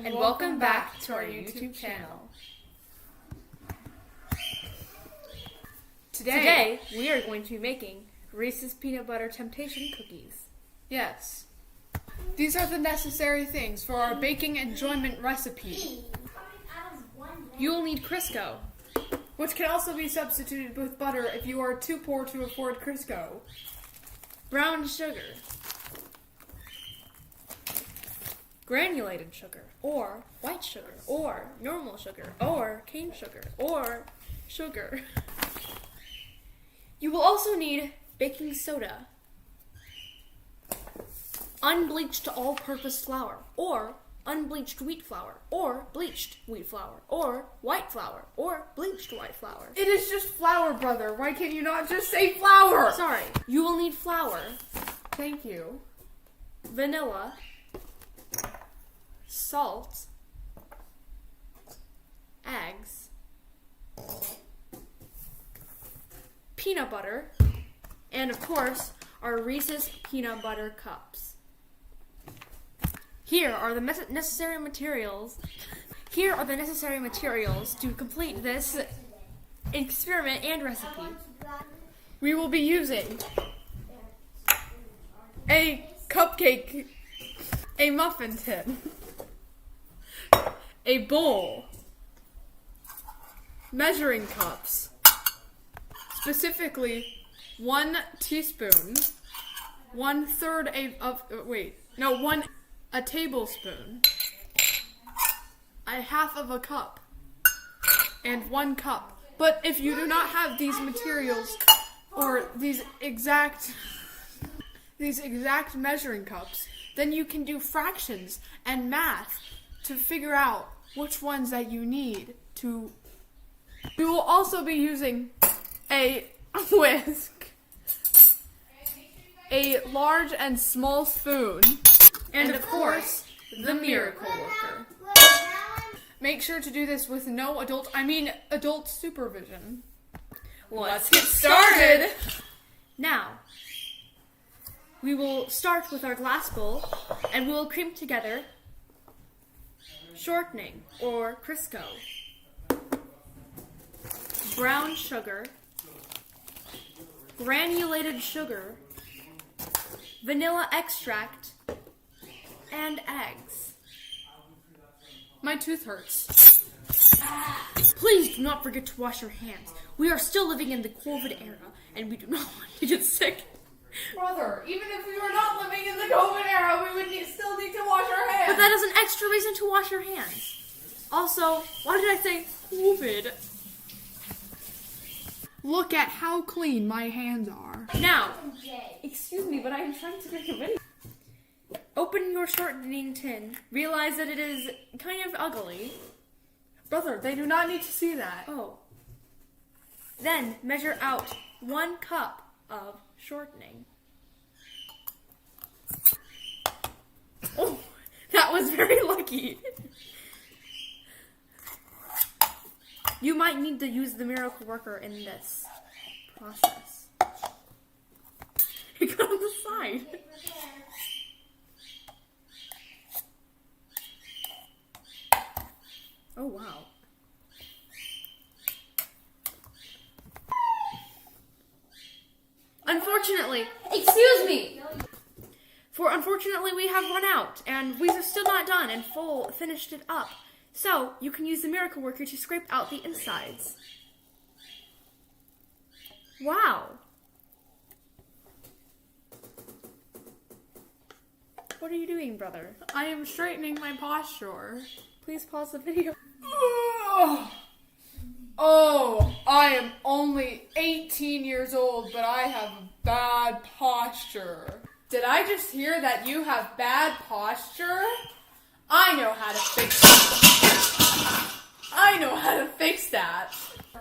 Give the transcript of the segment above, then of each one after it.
and welcome back to our YouTube channel. Today, we are going to be making Reese's Peanut Butter Temptation Cookies. Yes. These are the necessary things for our baking enjoyment recipe. You will need Crisco, which can also be substituted with butter if you are too poor to afford Crisco. brown sugar, granulated sugar, or white sugar, or normal sugar, or cane sugar, or sugar. You will also need baking soda, unbleached all-purpose flour, or unbleached wheat flour, or bleached wheat flour, or white flour, or bleached white flour. It is just flour, brother. Why can't you not just say flour? Sorry. You will need flour, Thank you. vanilla, salt, eggs, peanut butter, and of course, our Reese's peanut butter cups. Here are the necessary materials. Here are the necessary materials to complete this experiment and recipe. We will be using a cupcake, a muffin tin, a bowl, measuring cups, specifically 1 teaspoon, 1/3 a tablespoon, a half of a cup, and 1 cup. But if you do not have these materials or these exact measuring cups, then you can do fractions and math to figure out which ones that you need to. We will also be using a whisk, a large and small spoon, and of course, the miracle worker. Make sure to do this with no adult supervision. Let's get started! Now, we will start with our glass bowl, and we will cream together shortening, or Crisco, brown sugar, granulated sugar, vanilla extract, and eggs. My tooth hurts. Please do not forget to wash your hands. We are still living in the COVID era, and we do not want to get sick. Brother, even if we were not living in the COVID era, we would still need to wash our hands. But that is an extra reason to wash your hands. Also, why did I say COVID? Look at how clean my hands are. Now, excuse me, but I am trying to make a video. Open your shortening tin. Realize that it is kind of ugly. Brother, they do not need to see that. Oh. Then measure out 1 cup of shortening. Oh, that was very lucky. You might need to use the miracle worker in this process. It got on the side. Oh, wow. Unfortunately, excuse me! Unfortunately, we have run out, and we are still not done and finished it up. So, you can use the miracle worker to scrape out the insides. Wow. What are you doing, brother? I am straightening my posture. Please pause the video. Oh, I am only 18 years old, but I have bad posture. Did I just hear that you have bad posture? I know how to fix that.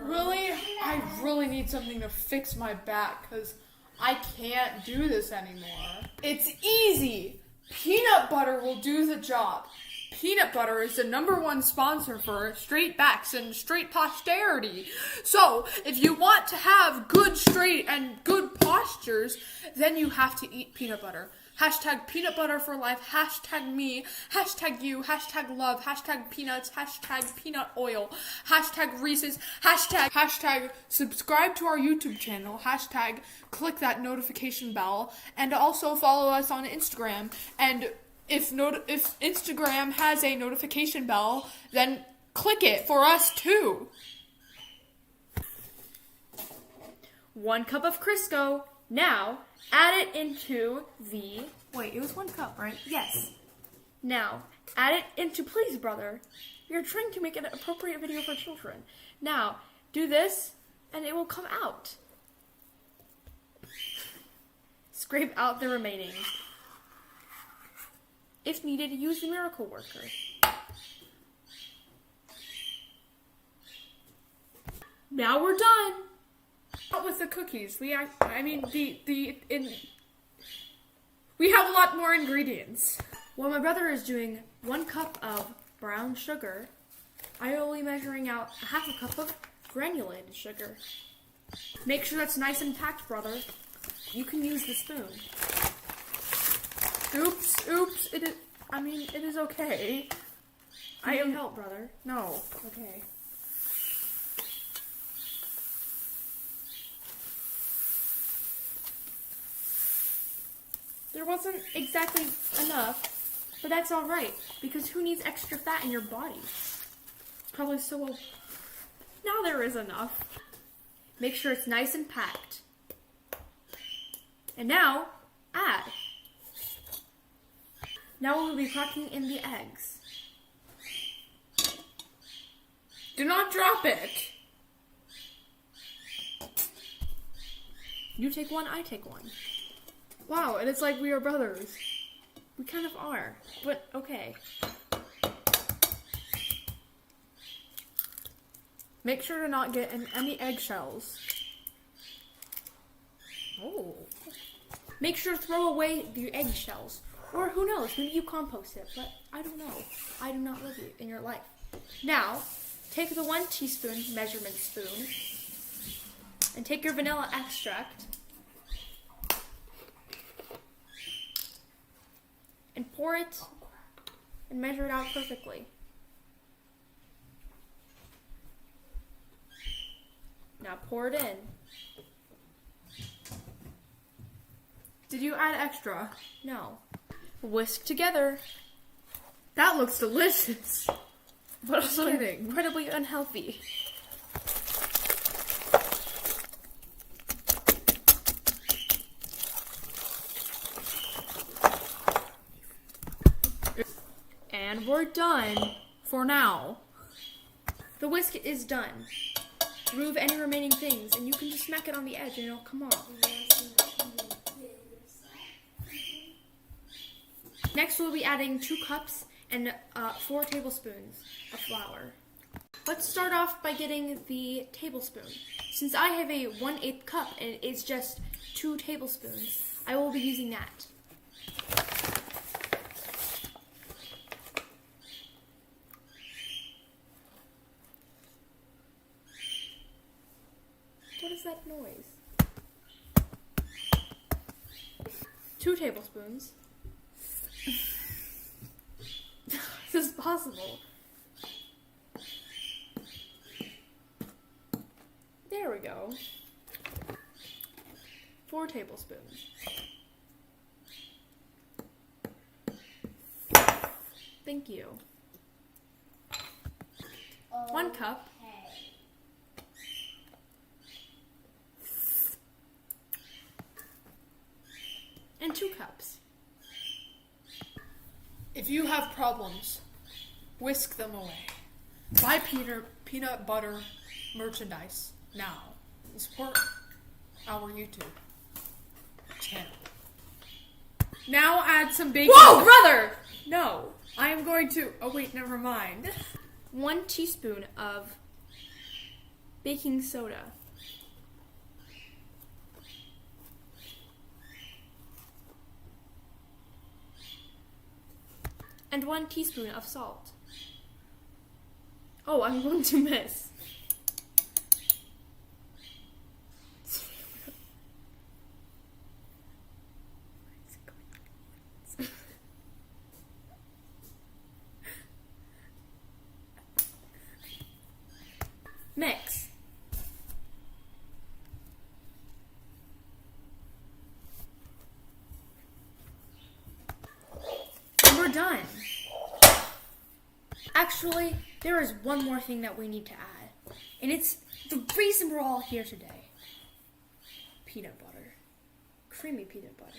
Really? I really need something to fix my back because I can't do this anymore. It's easy. Peanut butter will do the job. Peanut butter is the #1 sponsor for straight backs and straight posterity. So, if you want to have good straight and good postures, then you have to eat peanut butter. Hashtag peanut butter for life. Hashtag me. Hashtag you. Hashtag love. Hashtag peanuts. Hashtag peanut oil. Hashtag Reese's. Hashtag subscribe to our YouTube channel. Hashtag click that notification bell. And also follow us on Instagram. And if Instagram has a notification bell, then click it for us too. 1 cup of Crisco. Now, add it into the... Wait, it was 1 cup, right? Yes. Now, add it into... Please, brother. You're trying to make an appropriate video for children. Now, do this, and it will come out. Scrape out the remaining. If needed, use the miracle worker. Now we're done. Not with the cookies. We have a lot more ingredients. While my brother is doing 1 cup of brown sugar, I will be measuring out a 1/2 cup of granulated sugar. Make sure that's nice and packed, brother. You can use the spoon. Oops. It is okay. I need help, brother. No. Okay. There wasn't exactly enough, but that's alright, because who needs extra fat in your body? It's probably so well. Now there is enough. Make sure it's nice and packed. And now, add. Now we'll be cracking in the eggs. Do not drop it. You take 1, I take 1. Wow, and it's like we are brothers. We kind of are, but okay. Make sure to not get any eggshells. Oh. Make sure to throw away the eggshells. Or who knows, maybe you compost it, but I don't know. I do not live in your life. Now, take the 1 teaspoon measurement spoon and take your vanilla extract and pour it and measure it out perfectly. Now pour it in. Did you add extra? No. Whisk together. That looks delicious. But also kidding. incredibly unhealthy. And we're done for now. The whisk is done. Remove any remaining things, and you can just smack it on the edge and it'll come off. Next, we'll be adding 2 cups and 4 tablespoons of flour. Let's start off by getting the tablespoon. Since I have a 1/8 cup and it's just 2 tablespoons, I will be using that. What is that noise? 2 tablespoons. This is possible. There we go. 4 tablespoons. Thank you. 1 cup. And 2 cups. If you have problems, whisk them away. Buy peanut butter merchandise now and support our YouTube channel. Now add some baking. Whoa, brother! No. I am going to. Oh wait, never mind. 1 teaspoon of baking soda. And 1 teaspoon of salt. Oh, I'm going to miss. Actually, there is one more thing that we need to add. And it's the reason we're all here today. Peanut butter. Creamy peanut butter.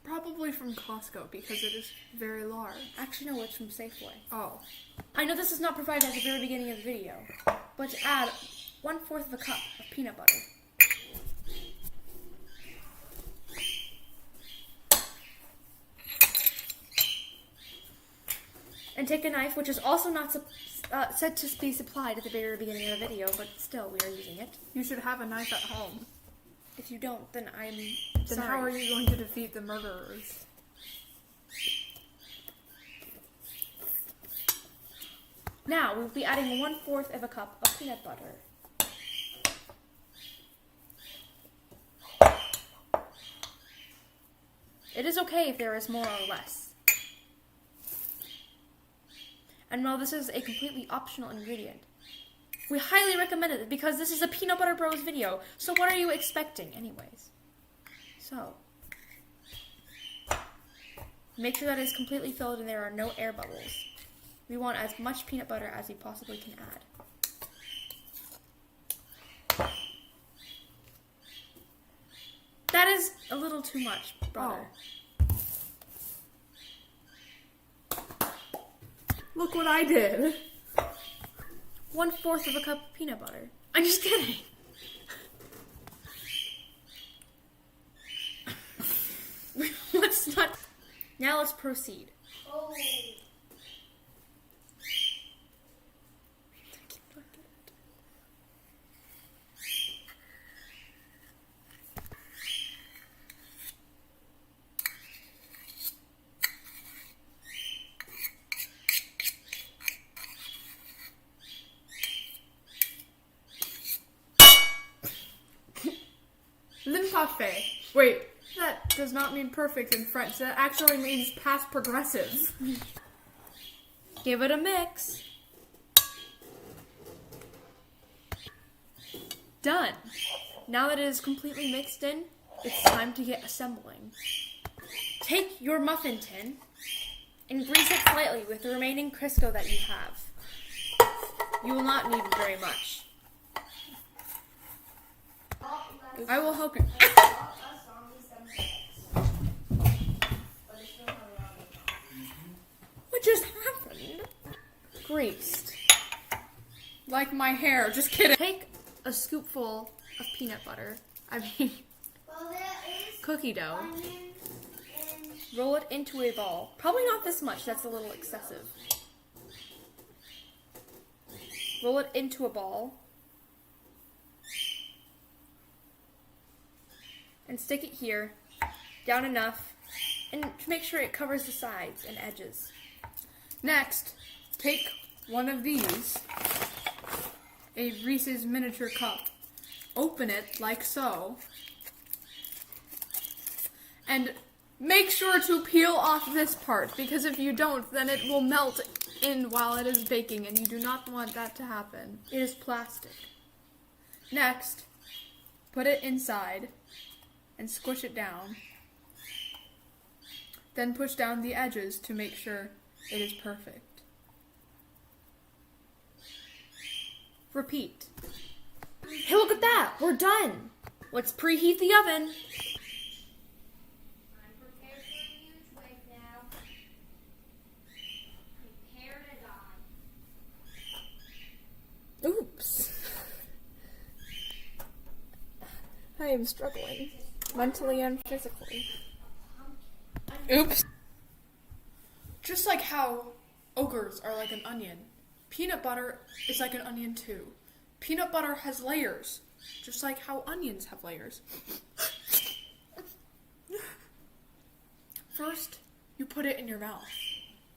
Probably from Costco because it is very large. Actually, no, it's from Safeway. Oh. I know this is not provided at the very beginning of the video, but to add 1/4 of a cup of peanut butter. And take a knife, which is also not said to be supplied at the very beginning of the video, but still, we are using it. You should have a knife at home. If you don't, then I'm Then sorry. how are you going to defeat the murderers? Now, we'll be adding 1/4 of a cup of peanut butter. It is okay if there is more or less. And while this is a completely optional ingredient, we highly recommend it because this is a Peanut Butter Bros video. So what are you expecting anyways? So, make sure that it's completely filled and there are no air bubbles. We want as much peanut butter as we possibly can add. That is a little too much, brother. Oh. Look what I did. 1/4 of a cup of peanut butter. I'm just kidding. Let's not. Now let's proceed. Oh. L'imparfait. Wait, that does not mean perfect in French. That actually means past progressive. Give it a mix. Done. Now that it is completely mixed in, it's time to get assembling. Take your muffin tin and grease it slightly with the remaining Crisco that you have. You will not need very much. I will help you. What just happened? Greased. Like my hair. Just kidding. Take a scoopful of peanut butter. Well, there is Cookie dough. onion and Roll it into a ball. Probably not this much, that's a little excessive. Roll it into a ball. And stick it here, down enough, and to make sure it covers the sides and edges. Next, take one of these, a Reese's miniature cup. Open it like so. And make sure to peel off this part, because if you don't, then it will melt in while it is baking, and you do not want that to happen. It is plastic. Next, put it inside and squish it down. Then push down the edges to make sure it is perfect. Repeat. Hey, look at that! We're done! Let's preheat the oven. I'm prepared for a huge wave now. Prepare to die. Oops. I am struggling, mentally and physically. Oops. Just like how ogres are like an onion, peanut butter is like an onion too. Peanut butter has layers, just like how onions have layers. First, you put it in your mouth,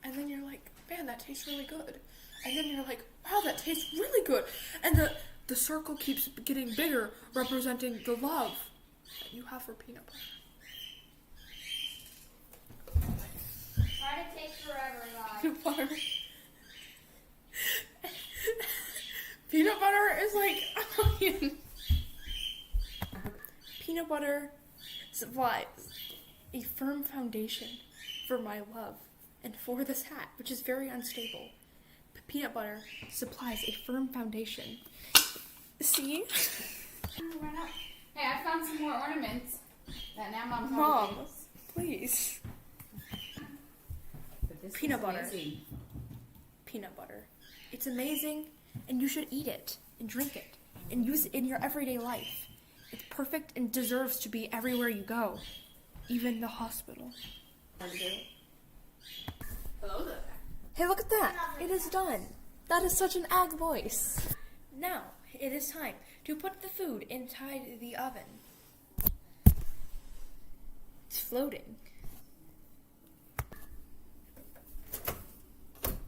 and then you're like, man, that tastes really good. And then you're like, wow, that tastes really good. And the circle keeps getting bigger, representing the love that you have for peanut butter. Try to take forever, guys. Peanut butter. Peanut butter is like an onion. Peanut butter supplies a firm foundation for my love And for this hat, which is very unstable, peanut butter supplies a firm foundation. See? Hey, I found some more ornaments that now Mom's Mom, please. But this Peanut is butter. amazing. Peanut butter. It's amazing, and you should eat it, and drink it, and use it in your everyday life. It's perfect and deserves to be everywhere you go, even the hospital. Hello there. Hey, look at that! It is done! That is such an ag voice! Now, it is time to put the food inside the oven. It's floating.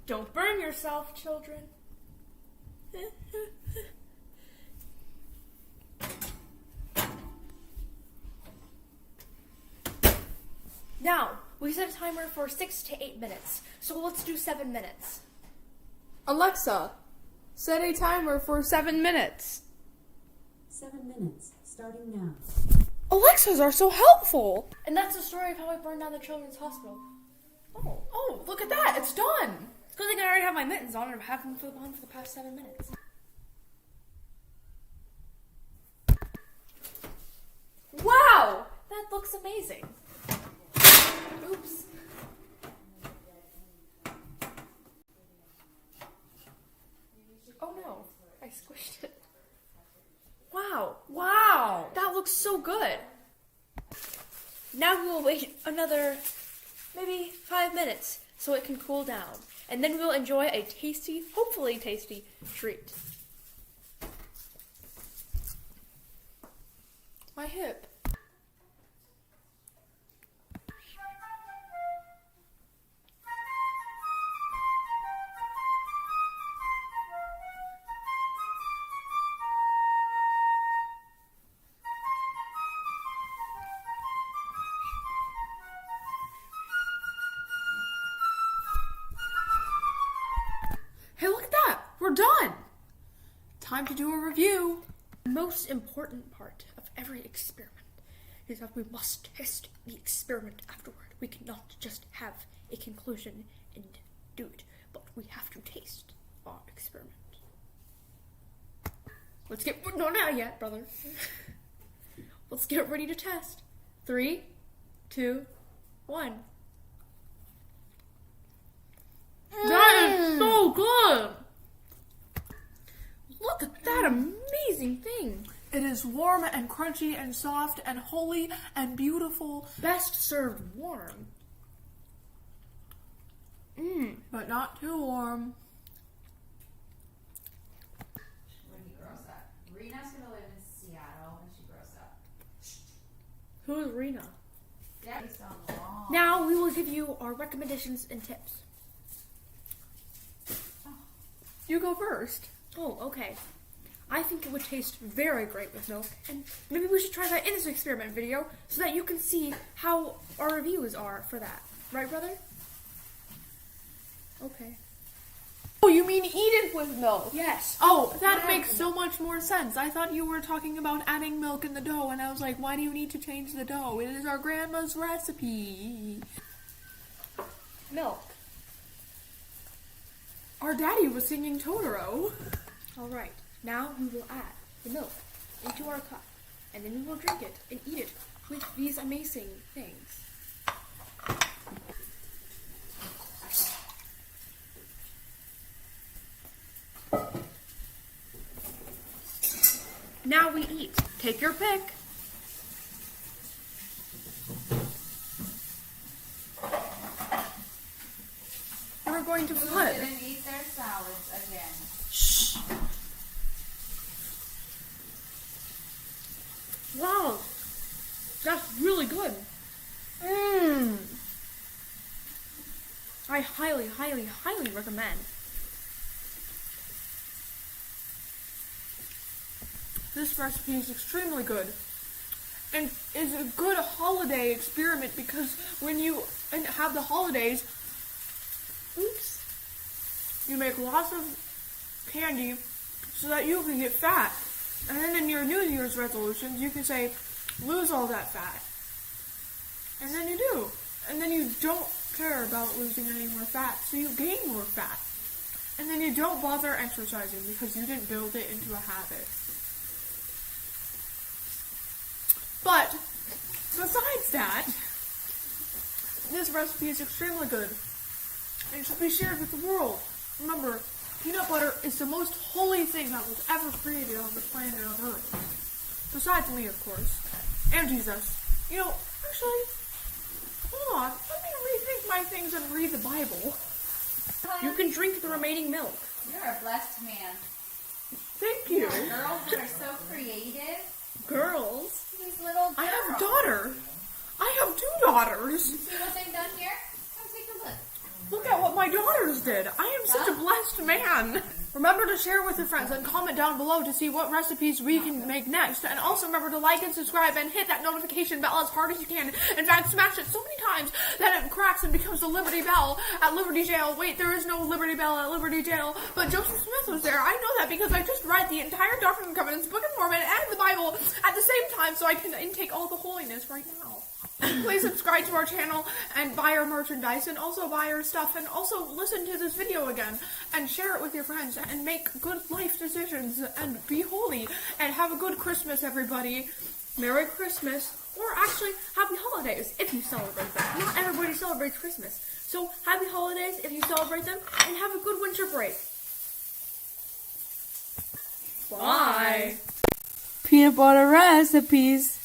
Don't burn yourself, children. Now, we set a timer for 6 to 8 minutes, so let's do 7 minutes. Alexa, set a timer for 7 minutes. 7 minutes, starting now. Alexas are so helpful. And that's the story of how I burned down the children's hospital. Oh, look at that. It's done. It's good thing I already have my mittens on and I've had them on for the past 7 minutes. Wow! That looks amazing. Oops. Oh no, I squished it. Wow. Wow! That looks so good. Now we will wait another maybe 5 minutes so it can cool down. And then we'll enjoy a tasty, hopefully tasty, treat. My hip. Hey, look at that! We're done! Time to do a review. The most important part of every experiment is that we must test the experiment afterward. We cannot just have a conclusion and do it, but we have to taste our experiment. Let's get, no, not yet, brother. Let's get ready to test. 3, 2, 1. That is so good! Look at that amazing thing! It is warm and crunchy and soft and holy and beautiful. Best served warm. But not too warm. When he grows up. Rena's gonna live in Seattle when she grows up. Who is Rena? Yeah, he's so long. Now we will give you our recommendations and tips. You go first. Oh, okay. I think it would taste very great with milk, and maybe we should try that in this experiment video so that you can see how our reviews are for that. Right, brother? Okay. Oh, you mean eat it with milk? Yes. Oh, that makes so much more sense. I thought you were talking about adding milk in the dough, and I was like, why do you need to change the dough? It is our grandma's recipe. Milk. Our daddy was singing Totoro. All right. Now we will add the milk into our cup, and then we will drink it and eat it with these amazing things. Now we eat. Take your pick. We're going to Who's flip. gonna eat their salads again? Shh. Wow, that's really good. I highly, highly, highly recommend. This recipe is extremely good. And is a good holiday experiment because when you have the holidays, you make lots of candy so that you can get fat. And then in your New Year's resolutions, you can say, lose all that fat. And then you do. And then you don't care about losing any more fat, so you gain more fat. And then you don't bother exercising because you didn't build it into a habit. But besides that, this recipe is extremely good. It should be shared with the world. Remember, peanut butter is the most holy thing that was ever created on the planet of Earth. Besides me, of course. And Jesus. You know, actually, hold on. Let me rethink my things and read the Bible. You can drink the remaining milk. You're a blessed man. Thank you. Girls that are so creative. Girls? These little girls. I have a daughter. I have 2 daughters. See what they've done here? Come take a look. Look at what my daughters did. I am such a blessed man. Remember to share with your friends and comment down below to see what recipes we can make next. And also remember to like and subscribe and hit that notification bell as hard as you can. In fact, smash it so many times that it cracks and becomes the Liberty Bell at Liberty Jail. Wait, there is no Liberty Bell at Liberty Jail, but Joseph Smith was there. I know that because I just read the entire Doctrine and Covenants, Book of Mormon, and the Bible at the same time, so I can intake all the holiness right now. Please subscribe to our channel and buy our merchandise and also buy our stuff and also listen to this video again and share it with your friends and make good life decisions and be holy and have a good Christmas, everybody. Merry Christmas, or actually Happy Holidays if you celebrate them. Not everybody celebrates Christmas. So Happy Holidays if you celebrate them, and have a good winter break. Bye. Peanut butter recipes.